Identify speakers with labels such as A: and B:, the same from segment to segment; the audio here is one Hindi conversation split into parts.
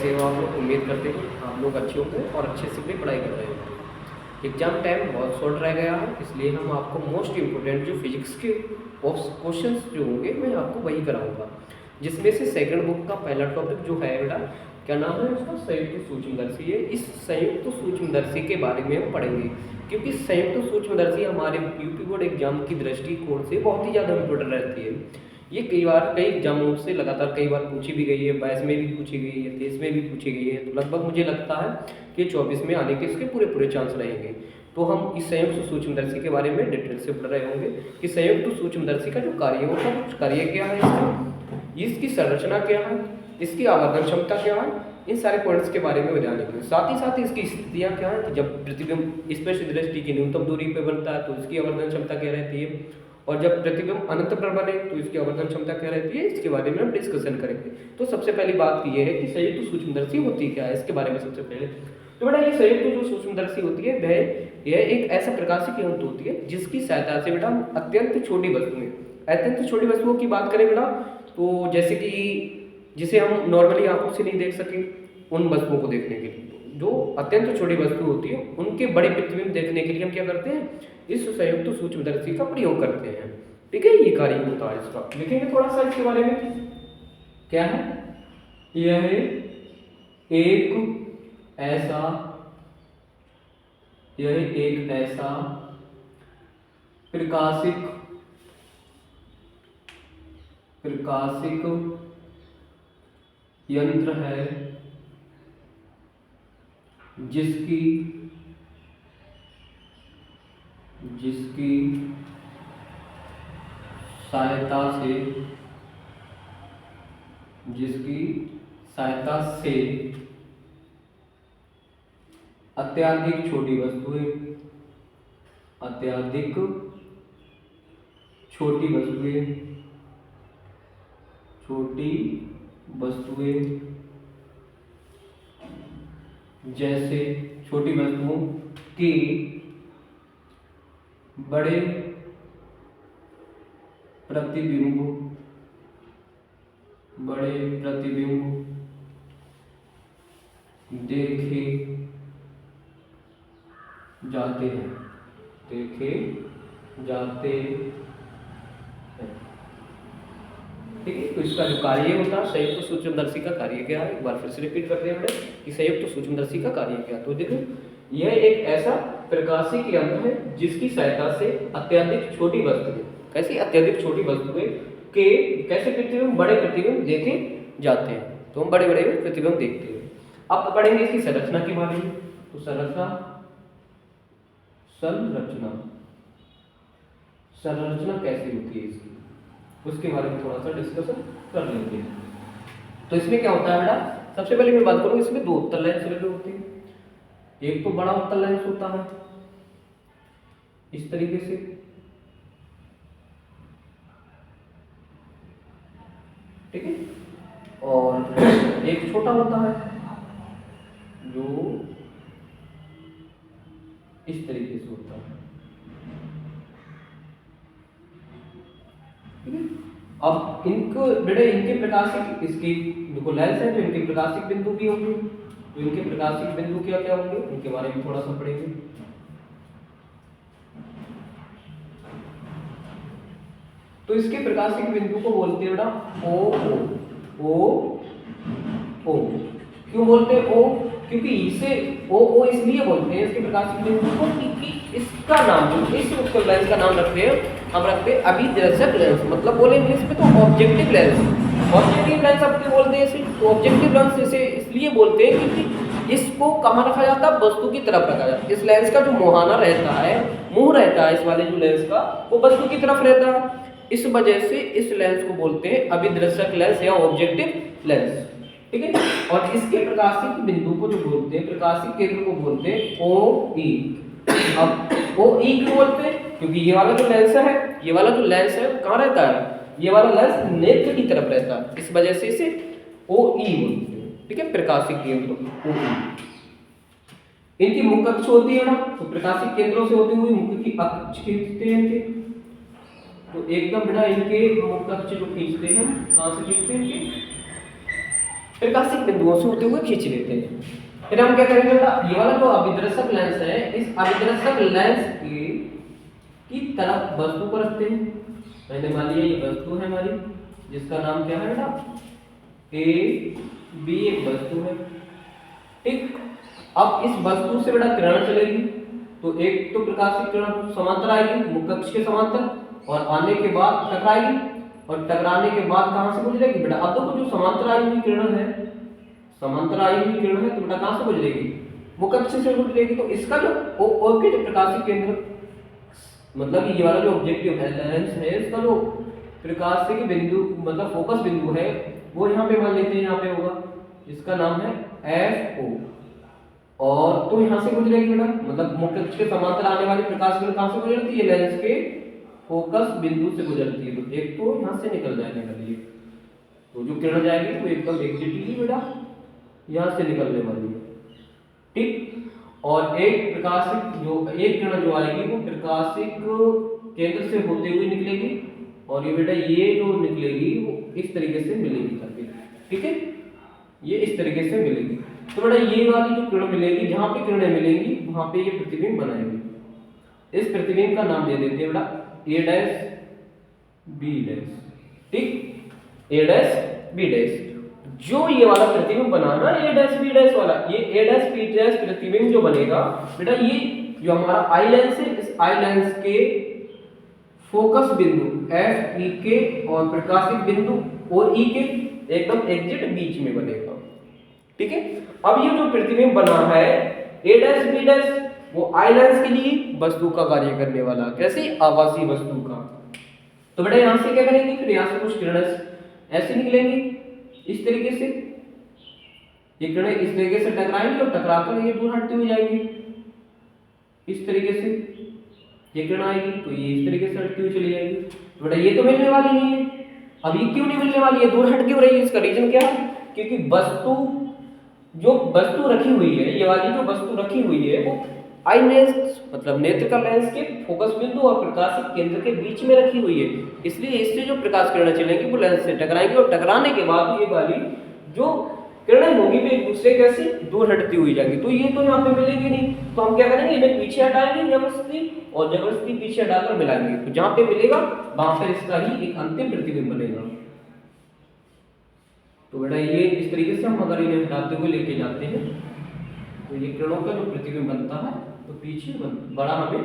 A: कैसे हो आप लोग? उम्मीद करते हैं आप लोग अच्छे होंगे और अच्छे से भी पढ़ाई कर रहे होंगे। एग्ज़ाम टाइम बहुत शॉर्ट रह गया है, इसलिए हम आपको मोस्ट इम्पोर्टेंट जो फिजिक्स के क्वेश्चंस जो होंगे मैं आपको वही कराऊंगा, जिसमें से सेकंड बुक का पहला टॉपिक जो है बेटा, क्या नाम है उसका? संयुक्त सूक्ष्मदर्शी है। इस संयुक्त सूक्ष्मदर्शी के बारे में हम पढ़ेंगे, क्योंकि संयुक्त सूक्ष्मदर्शी हमारे यूपी बोर्ड एग्जाम की दृष्टिकोण से बहुत ही ज़्यादा इम्पोर्टेंट रहती है। ये कई एग्जामों से लगातार कई बार पूछी भी गई है, 22 में भी पूछी गई है, 23 में भी पूछी गई है, तो लगभग मुझे लगता है कि 24 में आने के इसके पूरे पूरे चांस रहेंगे। तो हम इस संयुक्त सूक्ष्मदर्शी के बारे में डिटेल से पढ़ रहे होंगे कि संयुक्त सूक्ष्मदर्शी का जो कार्य होता है, कार्य क्या है इसका, इसकी संरचना क्या है, इसकी आवर्धन क्षमता क्या है, इन सारे पॉइंट्स के बारे में जानेंगे। साथ ही साथ इसकी स्थितियाँ क्या है, जब प्रतिबिंब स्पष्ट दृष्टि की न्यूनतम दूरी पर बनता है तो इसकी आवर्धन क्षमता क्या रहती है, और जब प्रतिबिंब अनंत पर बने तो इसकी आवर्धन क्षमता क्या रहती है, इसके बारे में हम डिस्कशन करेंगे। तो सबसे पहली बात ये है कि संयुक्त सूक्ष्मदर्शी होती क्या है, इसके बारे में सबसे पहले तो बेटा, ये संयुक्त जो सूक्ष्मदर्शी होती है वह यह एक ऐसा प्रकाशिक यंत्र होती है जिसकी सहायता से बेटा अत्यंत छोटी वस्तुएं, अत्यंत छोटी वस्तुओं की बात करें बेटा, तो जैसे कि जिसे हम नॉर्मली आंखों से नहीं देख सके, उन वस्तुओं को देखने के लिए जो अत्यंत छोटी वस्तु होती है उनके बड़े प्रतिबिंब देखने के लिए हम क्या करते हैं, इस संयुक्त सूक्ष्मदर्शी का प्रयोग करते हैं। ठीक है, ये कार्य होता है इसका। लिखेंगे थोड़ा सा इसके बारे में, क्या है यह एक ऐसा प्रकाशिक यंत्र है जिसकी सहायता से अत्यधिक छोटी वस्तुएं जैसे छोटी वस्तुओं के बड़े प्रतिबिंब देखे जाते हैं। ठीक है, तो इसका जो कार्य होता है, संयुक्त सूक्ष्मदर्शी का कार्य क्या है, एक बार फिर से रिपीट करते हैं हमने कि संयुक्त सूक्ष्मदर्शी का कार्य क्या। तो देखो, यह एक ऐसा प्रकाशिक यंत्र है जिसकी सहायता से अत्यधिक छोटी वस्तुएं, कैसी अत्यधिक छोटी वस्तुएं के कैसे प्रतिबिंब, बड़े प्रतिबिंब देखे जाते हैं। तो हम बड़े बड़े प्रतिबिंब देखते हैं। अब पढ़ेंगे इसकी संरचना के बारे में। तो संरचना कैसी होती है इसकी, उसके बारे में थोड़ा सा डिस्कशन कर लेंगे। तो इसमें क्या होता है बेटा, सबसे पहले मैं बात करूँ, इसमें दो उत्तल लेंस लगे होते हैं। एक तो बड़ा उत्तल लेंस होता है इस तरीके से, ठीक है, और एक छोटा होता है जो इस तरीके से होता है। अब इनके प्रकाशिक, इसकी देखो लेंस है तो इनके प्रकाशिक बिंदु भी होंगे। तो इनके प्रकाशिक बिंदु क्या क्या होंगे, इनके बारे में थोड़ा सा पढ़ेंगे। तो इसके प्रकाशिक बिंदु को बोलते हैं बेटा ओ। क्यों बोलते हैं ओ? क्योंकि इसे ओ इसलिए बोलते हैं इसके प्रकाशिक बिंदु को क्योंकि इसका नाम, इस उत्तल लेंस का नाम रखते हैं हम अभिदर्शक लेंस, मतलब बोले इंग्लिश में तो ऑब्जेक्टिव लेंस। ऑब्जेक्टिव लेंस अपने बोलते हैं इसे। तो ऑब्जेक्टिव लेंस इसे इसलिए बोलते हैं क्योंकि इसको कहाँ रखा जाता है, वस्तु की तरफ रखा जाता है। इस लेंस का जो मुहाना रहता है, मुंह रहता है इस वाले जो लेंस का, वो वस्तु की तरफ रहता है। इस वजह से इस लेंस को बोलते हैं अभिदर्शक लेंस या ऑब्जेक्टिव लेंस। ठीक है, और इसके प्रकाशिक बिंदु को जो बोलते हैं, प्रकाशिक केंद्र को बोलते हैं ओ ई। अब ओ ई क्यों बोलते हैं? क्योंकि ये वाला जो लेंस है कहाँ रहता है, ये वाला लेंस नेत्र की तरफ रहता है, इस वजह से इसे ओ ई बोलते हैं। ठीक है, प्रकाशिक केंद्र ओ ई। इनकी मुख्य अक्ष होती है ना, तो प्रकाशिक केंद्रों से होती हुई मुख्य की अक्ष खींचते हैं इनके। तो एकदम बिना इनके मुख्य अक्ष जो खींचते हैं, कहाँ से खींचते हैं इनके, प्रकाशिक बिंदुओं से होते हुए खींच लेते हैं। फिर हम क्या करेंगे बेटा, ये वाला जो अभिदर्शक लेंस है, इस अभिदर्शक लेंस की तरफ वस्तु को रखते हैं। मैंने मान लिया ये वस्तु है हमारी, जिसका नाम क्या है बेटा, ए बी एक वस्तु है, ठीक। अब इस वस्तु से बेटा किरण चलेगी, तो एक तो प्रकाशिक किरण समांतर आएगी मुख्य अक्ष के समांतर, और आने के बाद टकराएगी, और टकराने के बाद कहां से गुजरेगी बेटा, अब देखो जो समांतर आई हुई किरण है, समांतर आई हुई किरण है, तो बेटा कहां से गुजरेगी, मुख्य अक्ष से गुजरेगी। तो इसका जो ओ के जो प्रकाशिक केंद्र, मतलब ये वाला जो ऑब्जेक्टिव लेंस है, इसका जो प्रकाशिक बिंदु मतलब फोकस बिंदु है, वो यहाँ पे मान लेते हैं, यहाँ पे होगा, इसका नाम है एफ ओ, और तो यहाँ से गुजरेगी बेटा, मतलब मुख्य अक्ष के समांतर आने वाली प्रकाश किरण कहां से गुजरती है, लेंस के फोकस बिंदु से गुजरती है। तो एक तो यहाँ से निकल जाने वाली है, तो जो किरण जाएगी वो एकदम एग्जैक्टली बेटा यहाँ से निकलने वाली है, ठीक। और एक प्रकाशिक जो एक किरण जो आएगी वो प्रकाशिक केंद्र से होते हुए निकलेगी, और ये बेटा ये जो निकलेगी वो इस तरीके से मिलेगी करके, ठीक है, ये इस तरीके से मिलेगी। तो बेटा ये वाली जो किरण मिलेगी, जहां पे किरणें मिलेंगी वहां पे ये प्रतिबिंब बनाएंगे। इस प्रतिबिंब का नाम दे देते हैं बेटा ए डैश बी डैश, ठीक, ए डैश बी डैश। जो ये वाला प्रतिबिंब बना ना ए डैश बी डैश वाला, ये ए डैश बी डैश प्रतिबिंब जो बनेगा बेटा, ये जो हमारा आई लेंस है, इस आई लेंस के फोकस बिंदु एफ ई के और प्रकाशिक बिंदु और ई के एकदम एग्जैक्ट बीच में बनेगा, ठीक है। अब ये जो प्रतिबिंब बना है ए डैश बी डैश, वो आई लेंस के लिए वस्तु का कार्य करने वाला, कैसे, आभासी वस्तु का। तो बेटा यहां से क्या करेंगे, फिर यहां से कुछ किरणें ऐसे निकलेंगी इस तरीके से, ये किरणें इस तरीके से टकराएंगी और टकराकर ये दूर हटती हुई जाएंगी इस तरीके से, ये किरण आएगी तो ये इस तरीके से हटती हुई चली जाएगी। तो बेटा ये तो मिलने वाली नहीं है। अब ये क्यों नहीं मिलने वाली है, दूर हट क्यों रही है, इसका रीजन क्या है, क्योंकि जो वस्तु रखी हुई है, ये वाली जो वस्तु रखी हुई है वो आई लेंस मतलब नेत्र का लेंस के फोकस बिंदु और प्रकाशिक केंद्र के बीच में रखी हुई है, इसलिए इससे जो प्रकाश किरणें चलेंगी वो लेंस से टकराएंगी, और टकराने के बाद ये वाली जो किरणें होंगी वे एक दूसरे कैसे दूर हटती हुई जाएंगी। तो ये तो यहाँ पे मिलेगी नहीं, तो हम क्या करेंगे, इन्हें पीछे हटाएंगे जबरदस्ती, और जबरदस्ती पीछे हटाकर मिलाएंगे, तो जहां पे मिलेगा वहां पर इसका ही एक अंतिम प्रतिबिंब बनेगा। तो बेटा ये इस तरीके से हम अगर इन्हें हटाते हुए लेके जाते हैं, तो ये किरणों का जो प्रतिबिंब बनता है तो पीछे बड़ा हमें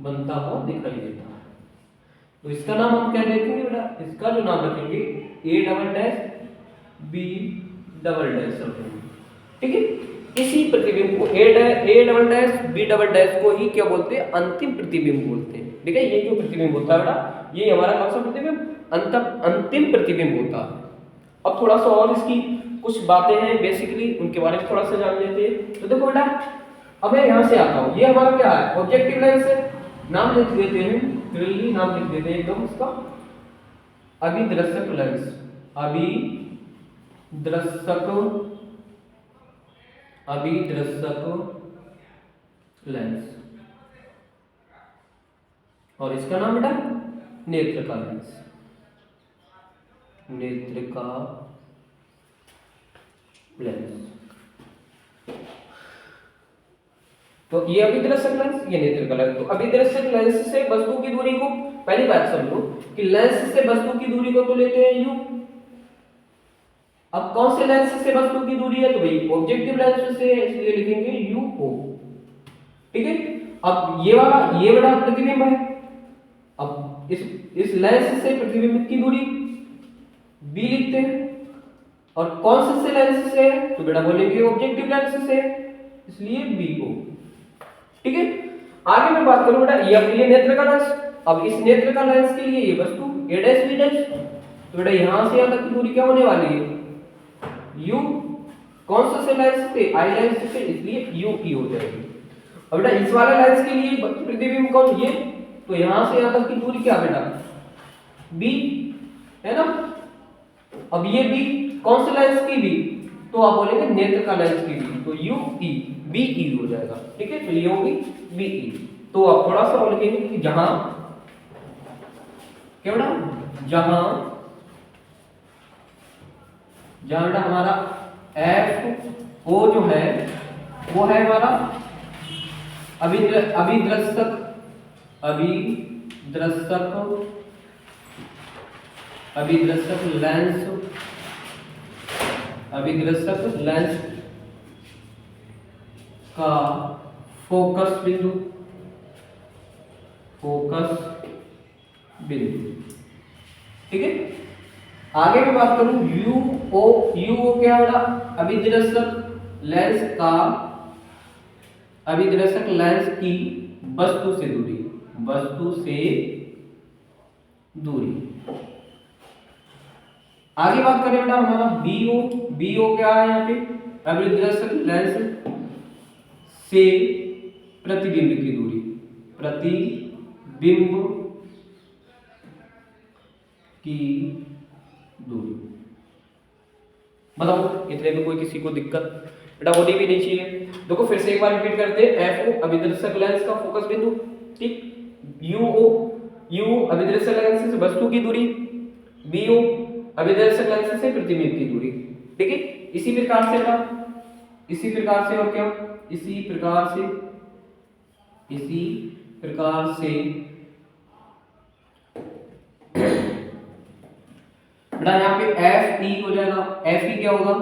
A: बनता हुआ दिखाई देता है। तो इसका नाम हम क्या देखेंगे बेटा, इसका जो नाम रखेंगे A double dash B double dash रखेंगे, ठीक है। इसी प्रतिबिंब को A double dash B double dash को ही क्या बोलते हैं, अंतिम प्रतिबिंब बोलते हैं, ठीक है। ये जो प्रतिबिंब होता है बेटा, ये हमारा कौन सा प्रतिबिंब, अंतिम प्रतिबिंब होता है। अब थोड़ा सा और इसकी कुछ बातें हैं बेसिकली, उनके बारे में थोड़ा सा जान लेते हैं। तो देखो बेटा, अब मैं यहाँ से आता हूँ, ये हमारा क्या है, ऑब्जेक्टिव लेंस है, नाम लिख देते हैं, क्लियरली नाम लिख देते हैं एकदम इसका, अभिदर्शक लेंस, अभिदर्शक लेंस, और इसका नाम बेटा नेत्र का लेंस, नेत्र का लेंस। तो ये अभिदर्शक लेंस, ये नेत्र का लेंस। तो अभिदर्शक लेंस से वस्तु की दूरी को, पहली बात समझो कि लेंस से वस्तु की दूरी को तो लेते हैं u। अब कौन से लेंस से वस्तु की दूरी है, तो भाई ऑब्जेक्टिव लेंस से, इसलिए लिखेंगे u o, ठीक है। अब ये बड़ा प्रतिबिंब है, अब इस लेंस से प्रतिबिंब की दूरी b लिखते हैं, और कौन से लेंस से, तो बेटा बोलेंगे ऑब्जेक्टिव लेंस से, इसलिए बी को, ठीक है। आगे मैं बात करूं बेटा, ये नेत्र का लेंस। अब इस नेत्र का लेंस के लिए ये वस्तु ए डैश बी डैश, तो बेटा यहां से यहां तक की दूरी क्या होने वाली है, u। कौन से लेंस से, आई लेंस से, इसलिए u की हो जाएगी। अब बेटा इस वाले लेंस के लिए प्रतिबिंब कौन, ये, तो यहां से यहां तक की दूरी क्या बेटा, b है ना। अब ये b कौन से लेंस की b, तो आप बोलेंगे नेत्र का लेंस की b, तो u e b e हो जाएगा, ठीक है। तो ये होगी b e। तो आप थोड़ा सा और लिखेंगे कि जहां क्या बेटा, जहां जहां बेटा हमारा एफ ओ जो है वो है हमारा अभिदृश्यक लेंस का फोकस बिंदु ठीक है। आगे मैं बात करूं यूओ क्या बेटा अभिदृश्यक लेंस की वस्तु से दूरी। आगे बात करें बेटा हमारा बीओ क्या है यहाँ पे अभिदृश्यक लेंस से प्रतिबिंब की दूरी, बताओ इतने में कोई किसी को दिक्कत बेटा होनी भी नहीं चाहिए। देखो फिर से एक बार रिपीट करते हैं, एफ ओ अभिदृश्यक लेंस का फोकस बिंदु, ठीक, यू अभिदृश्यक लेंस से वस्तु की दूरी, बी ओ अभिदर्शक लेंस से प्रतिबिंब की दूरी, ठीक है। इसी प्रकार से और क्या, इसी प्रकार से बेटा यहाँ पे एफ ई हो जाएगा। एफ ई क्या होगा,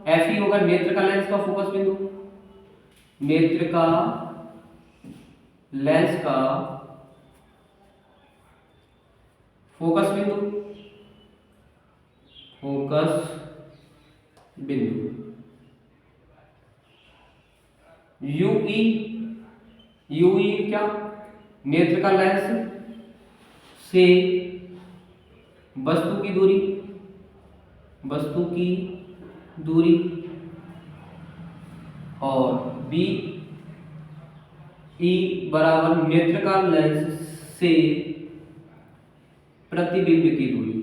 A: एफ ई होगा नेत्र का लेंस का फोकस बिंदु, नेत्र का लेंस का फोकस बिंदु, यूई क्या, नेत्र का लेंस से वस्तु की दूरी, और बी ई बराबर नेत्र का लेंस से प्रतिबिंब की दूरी,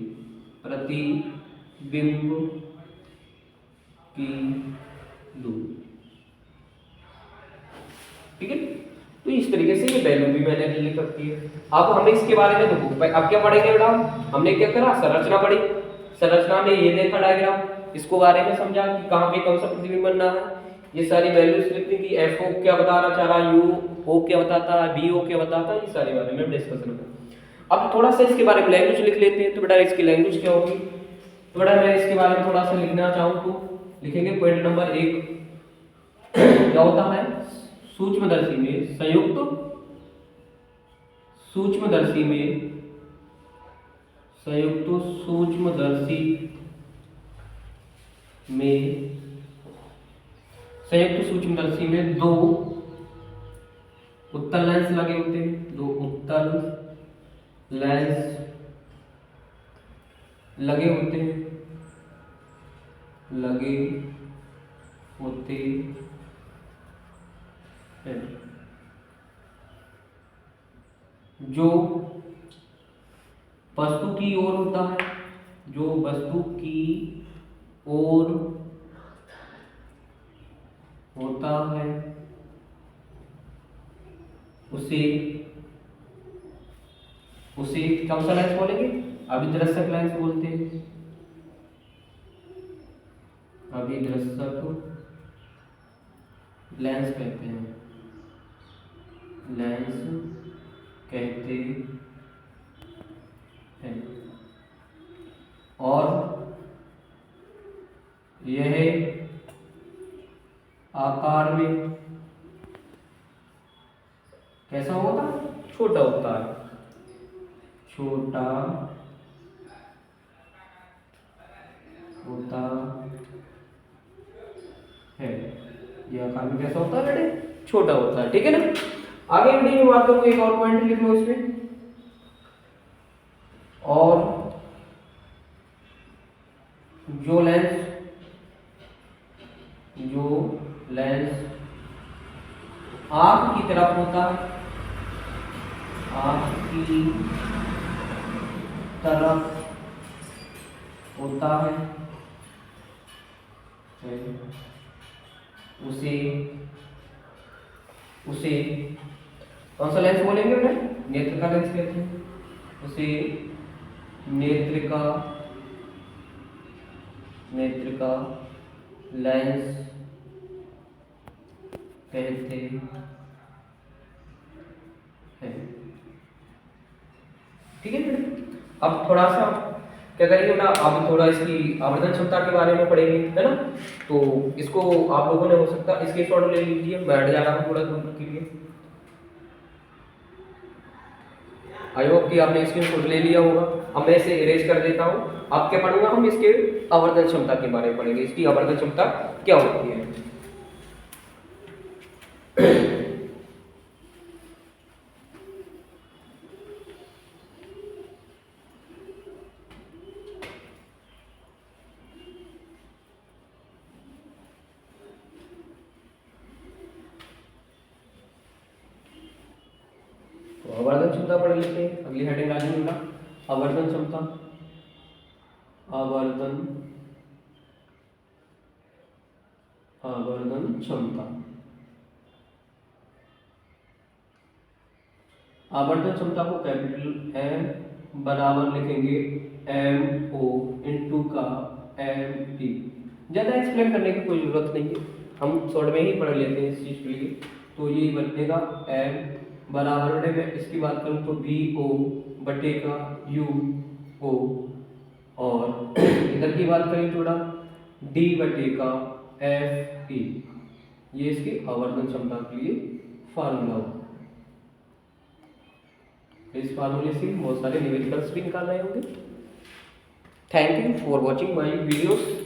A: ठीक है। तो इस तरीके से ये वैल्यू भी मैंने लिख रखी है। अब हमें इसके बारे में देखो भाई, अब क्या पढ़ेंगे बेटा, हमने क्या करा, संरचना पढ़ी। संरचना में ये देखा डायग्राम, इसको बारे में समझा कि कहाँ पे कौन सा प्रतिबिंब बनना है, ये सारी वैल्यूज लिखनी थी, एफ ओ क्या बताना चाह रहा, यू ओ क्या बताता है, बी ओ क्या बताता है, ये सारे बारे में डिस्कशन करें। अब थोड़ा सा इसके बारे में लैंग्वेज लिख लेते हैं। तो बेटा इसकी लैंग्वेज क्या होगी, तो बेटा मैं इसके बारे में थोड़ा सा लिखना चाहूँ तो लिखेंगे पॉइंट नंबर 1 क्या होता है, सूक्ष्मदर्शी में संयुक्त सूक्ष्मदर्शी में दो उत्तल लेंस लगे होते हैं, दो उत्तल लेंस लगे होते हैं जो वस्तु की ओर होता है, उसे कौन सा लेंस बोलेंगे, अभिदर्शक लेंस बोलते हैं, अभिदर्शक लेंस कहते हैं, और यह आकार में कैसा होता है, छोटा होता है, यह आकार में कैसा होता है बेटे, छोटा होता है, ठीक है ना। आगे वीडियो में बात करूंगा, एक और पॉइंट लिख लो इसमें, और जो लेंस आंख की तरफ होता है, उसे कौन सा लेंस बोलेंगे बेटा, नेत्र का लेंस कहते हैं, उसे नेत्र का नेत्र का लेंस कहते हैं। ठीक है बेटा, अब थोड़ा सा क्या करेंगे बेटा, अब थोड़ा इसकी आवर्धन क्षमता के बारे में पढ़ेंगे, है ना। तो इसको आप लोगों ने हो सकता है इसके शॉट ले लीजिए, बैठ जा रहा हूँ थोड़ा दूर के लिए। आई होप कि आपने स्क्रीनशॉट ले लिया होगा। अब मैं इसे इरेज कर देता हूँ। अब क्या पढ़ूंगा, हम इसके आवर्धन क्षमता के बारे में पढ़ेंगे, इसकी आवर्धन क्षमता क्या होती है। तो आवर्धन क्षमता पढ़ लेते हैं, अगली हेडिंग आ जाएगा आवर्धन क्षमता। आवर्धन आवर्धन क्षमता, आवर्धन क्षमता को कैपिटल एम बराबर लिखेंगे एम ओ इंटू का एम टी। ज़्यादा एक्सप्लेन करने की कोई ज़रूरत नहीं है, हम शॉर्ट में ही पढ़ लेते हैं इस चीज़ के लिए। तो ये बनेगा एम बराबर में, मैं इसकी बात करूँ तो बी ओ बटे का यू ओ, और इधर की बात करें थोड़ा डी बटे का एफ ई। ये इसकी आवर्धन क्षमता के लिए फार्मूला होगा। इस फार्मूले से बहुत सारे न्यूमेरिकल्स भी निकाल रहे होंगे। Thank you for watching my videos.